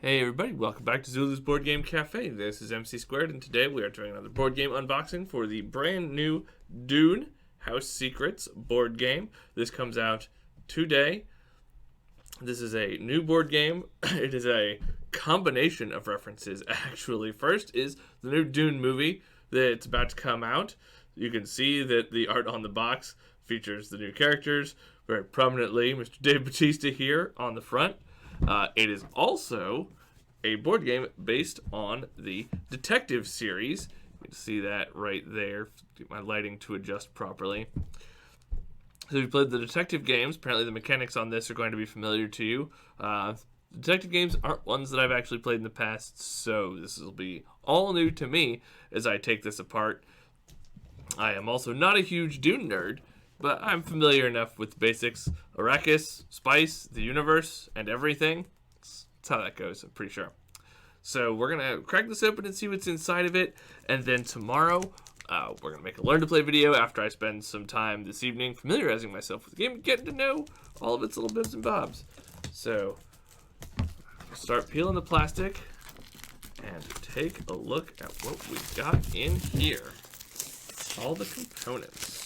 Hey everybody, welcome back to Zulu's Board Game Cafe. This is MC Squared, and today we are doing another board game unboxing for the brand new Dune House Secrets board game. This comes out today. This is a new board game. It is a combination of references, actually. First is the new Dune movie that's about to come out. You can see that the art on the box features the new characters very prominently. Mr. Dave Bautista here on the front. It is also a board game based on the Detective series. You can see that right there. Get my lighting to adjust properly. So if you played the Detective games, apparently the mechanics on this are going to be familiar to you. Detective games aren't ones that I've actually played in the past, so this will be all new to me as I take this apart. I am also not a huge Dune nerd, but I'm familiar enough with the basics. Arrakis, spice, the universe, and everything. That's how that goes, I'm pretty sure. So we're going to crack this open and see what's inside of it. And then tomorrow, we're going to make a Learn to Play video after I spend some time this evening familiarizing myself with the game, getting to know all of its little bits and bobs. So start peeling the plastic and take a look at what we got in here. All the components.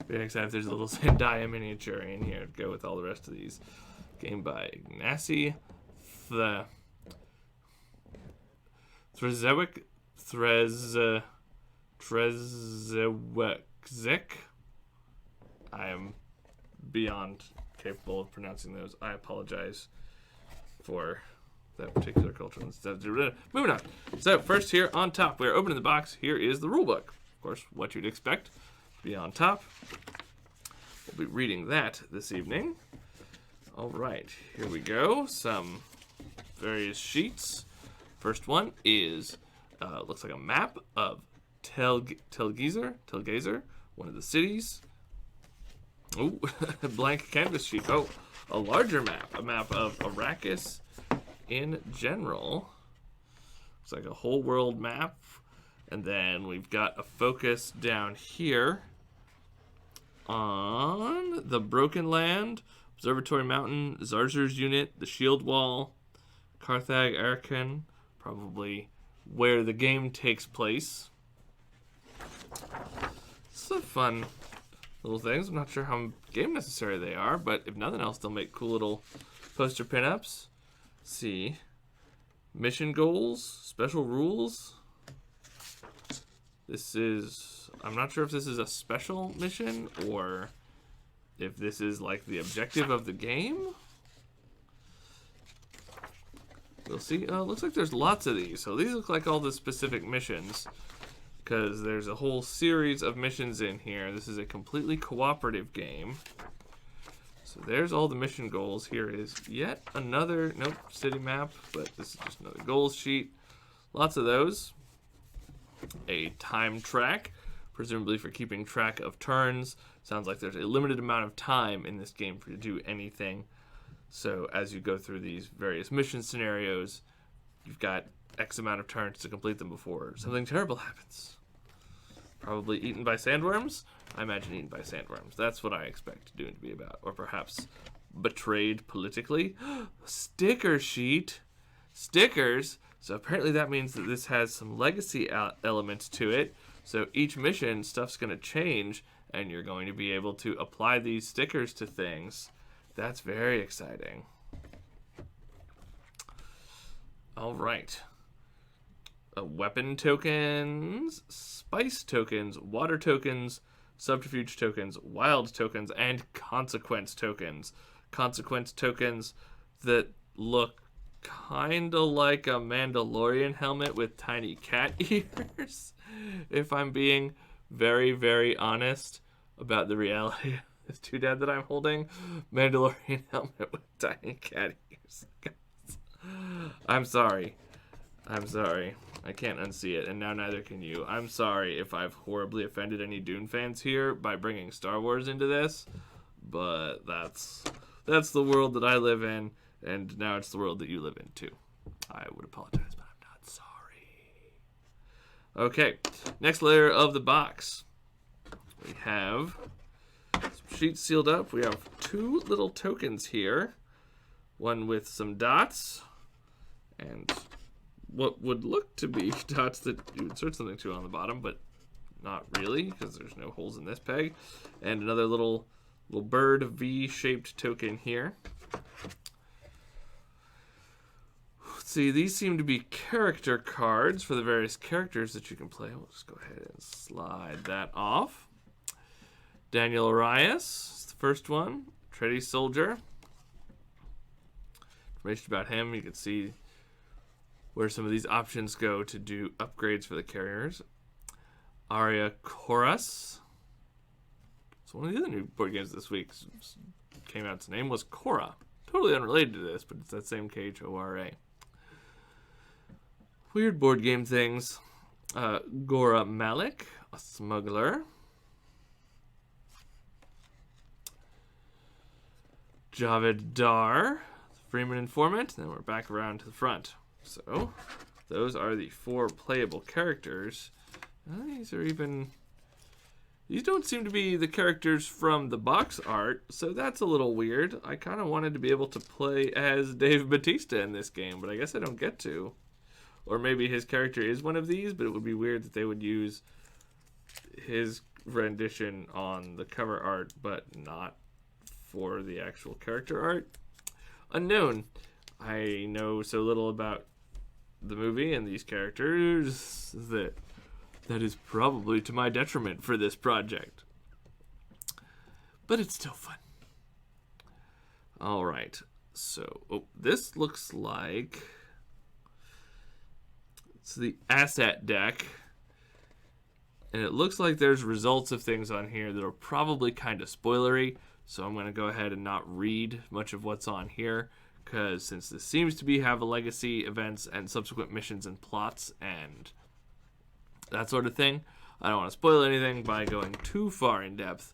Very excited if there's a little Zendaya miniature in here to go with all the rest of these. Game by Ignacy Trzewiczek. I am beyond capable of pronouncing those. I apologize for that particular culture. Moving on. So first here on top, we are opening the box. Here is the rule book. Of course, what you'd expect. Be on top. We'll be reading that this evening. All right, here we go. Some various sheets. First one is looks like a map of Telgezer, one of the cities. Ooh, a blank canvas sheet. Oh, a larger map, a map of Arrakis in general. Looks like a whole world map. And then we've got a focus down here on the Broken Land, Observatory Mountain, Zarzur's unit, the Shield Wall, Carthag Arakan, probably where the game takes place. Some fun little things. I'm not sure how game necessary they are, but if nothing else, they'll make cool little poster pinups. Let's see. Mission goals, special rules. This is, I'm not sure if this is a special mission or if this is like the objective of the game. We'll see. Looks like there's lots of these. So these look like all the specific missions because there's a whole series of missions in here. This is a completely cooperative game. So there's all the mission goals. Here is yet another, city map, but this is just another goals sheet. Lots of those. A time track, presumably for keeping track of turns. Sounds like there's a limited amount of time in this game for you to do anything. So as you go through these various mission scenarios, you've got X amount of turns to complete them before something terrible happens. Probably eaten by sandworms? I imagine eaten by sandworms. That's what I expect Dune to be about. Or perhaps betrayed politically. Sticker sheet. Stickers. So apparently that means that this has some legacy elements to it. So each mission, stuff's going to change, and you're going to be able to apply these stickers to things. That's very exciting. All right. Weapon tokens, spice tokens, water tokens, subterfuge tokens, wild tokens, and consequence tokens. Consequence tokens that look kind of like a Mandalorian helmet with tiny cat ears, if I'm being very, very honest about the reality of this doodad that I'm holding. Mandalorian helmet with tiny cat ears. I'm sorry. I can't unsee it, and now neither can you. I'm sorry if I've horribly offended any Dune fans here by bringing Star Wars into this, but that's the world that I live in. And now it's the world that you live in, too. I would apologize, but I'm not sorry. Okay, next layer of the box. We have some sheets sealed up. We have two little tokens here. one with some dots, and what would look to be dots that you would insert something to on the bottom, but not really, because there's no holes in this peg. And another little bird V-shaped token here. Let's see, these seem to be character cards for the various characters that you can play. We'll just go ahead and slide that off. Daniel Arias is the first one. Tready Soldier. Information about him, you can see where some of these options go to do upgrades for the carriers. Arya Chorus. It's one of the other new board games this week. Came out, its name was Korra. Totally unrelated to this, but it's that same Khora. Weird board game things. Gora Malik, a smuggler. Javed Dar, Freeman Informant. Then we're back around to the front. So, those are the 4 playable characters. These don't seem to be the characters from the box art, so that's a little weird. I kind of wanted to be able to play as Dave Bautista in this game, but I guess I don't get to. Or maybe his character is one of these, but it would be weird that they would use his rendition on the cover art, but not for the actual character art. Unknown. I know so little about the movie and these characters that is probably to my detriment for this project. But it's still fun. All right. So, this looks like it's the asset deck. And it looks like there's results of things on here that are probably kind of spoilery. So I'm going to go ahead and not read much of what's on here, because since this seems to have a legacy, events, and subsequent missions and plots and that sort of thing, I don't want to spoil anything by going too far in depth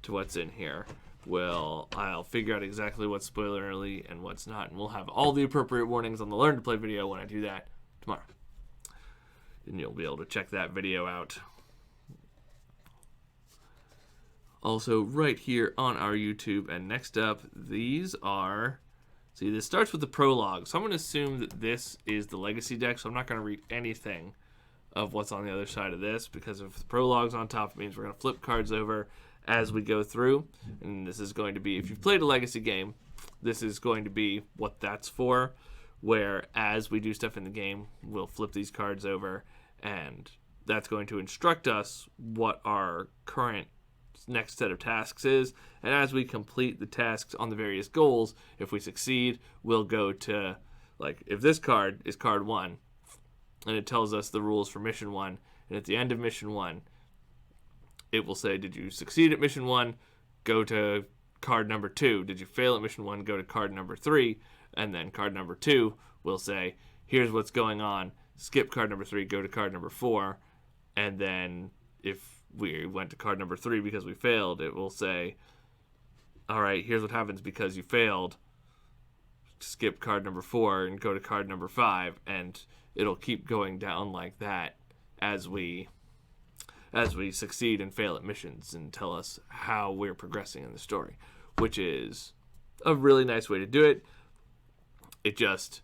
to what's in here. I'll figure out exactly what's spoilerly and what's not, and we'll have all the appropriate warnings on the Learn to Play video when I do that tomorrow. And you'll be able to check that video out. Also, right here on our YouTube. And next up, these are... See, this starts with the prologue. So I'm going to assume that this is the legacy deck. So I'm not going to read anything of what's on the other side of this, because if the prologue's on top, it means we're going to flip cards over as we go through. And this is going to be, if you've played a legacy game, this is going to be what that's for, where as we do stuff in the game, we'll flip these cards over, and that's going to instruct us what our current next set of tasks is. And as we complete the tasks on the various goals, if we succeed, we'll go to, like, if this card is card 1, and it tells us the rules for mission 1, and at the end of mission 1, it will say, did you succeed at mission 1? Go to card number 2. Did you fail at mission 1? Go to card number 3. And then card number 2 will say, here's what's going on. Skip card number 3, go to card number 4. And then if we went to card number 3 because we failed, it will say, all right, here's what happens because you failed. Skip card number 4 and go to card number 5. And it'll keep going down like that as we succeed and fail at missions, and tell us how we're progressing in the story, which is a really nice way to do it. It just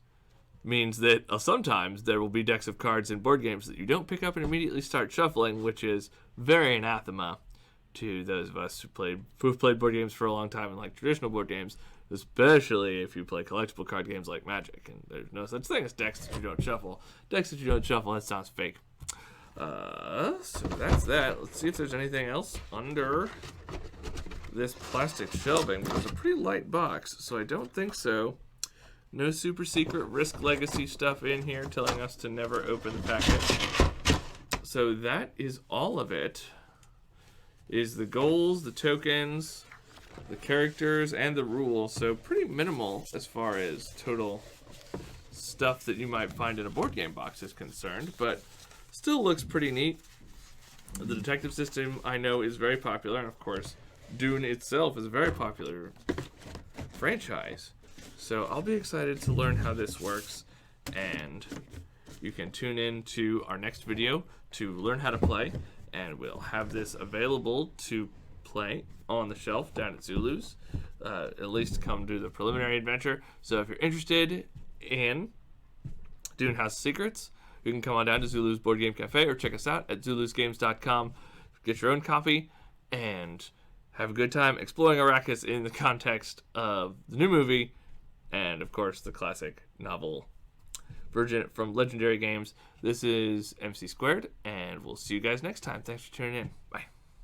means that sometimes there will be decks of cards in board games that you don't pick up and immediately start shuffling, which is very anathema to those of us who've played board games for a long time and like traditional board games, especially if you play collectible card games like Magic. And there's no such thing as decks that you don't shuffle. Decks that you don't shuffle, that sounds fake. So that's that. Let's see if there's anything else under this plastic shelving. It's a pretty light box, so I don't think so. No super secret Risk Legacy stuff in here telling us to never open the package. So that is all of it. Is the goals, the tokens, the characters, and the rules. So pretty minimal as far as total stuff that you might find in a board game box is concerned, but still looks pretty neat. The detective system, I know, is very popular, and of course, Dune itself is a very popular franchise. So I'll be excited to learn how this works, and you can tune in to our next video to learn how to play, and we'll have this available to play on the shelf down at Zulu's. At least come do the preliminary adventure. So if you're interested in Dune House Secrets, you can come on down to Zulu's Board Game Cafe or check us out at zulusgames.com. Get your own copy and have a good time exploring Arrakis in the context of the new movie and, of course, the classic novel version from Legendary Games. This is MC Squared, and we'll see you guys next time. Thanks for tuning in. Bye.